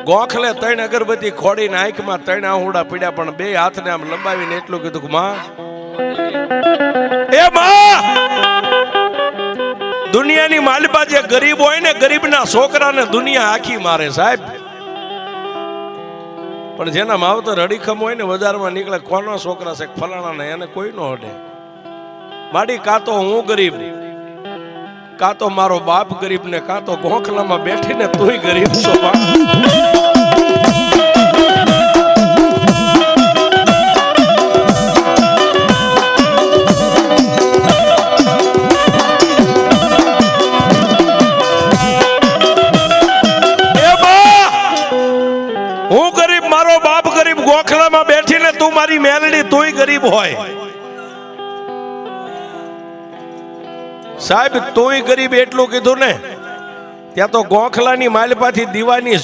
ગોખલે 3 અગરબત્તી ખોડીને આંખમાં 3 આહુડા પીડ્યા, પણ 2 હાથને આમ લંબાવીને એટલું કીધું કે માં, એ માં, દુનિયાની માલિપા જે ગરીબ હોય ને, ગરીબના છોકરાને દુનિયા આખી મારે સાહેબ. પણ જેના માવતર અડીખમ હોય ને, બજારમાં નીકળે કોનો છોકરા છે ફલાણા ને, એને કોઈ નો અડે. માડી કાં તો હું ગરીબ, કાં તો મારો બાપ ગરીબ, ને કાં તો ગોખલામાં બેઠીને તુંય ગરીબ છો. હું ગરીબ, મારો બાપ ગરીબ, ગોખલામાં બેઠીને તું મારી મેલડી, તુંય ગરીબ હોય સાહેબ. તુંય ગરીબ એટલું કીધું ને, ત્યાં તો ગોખલાની માલપાથી દીવાની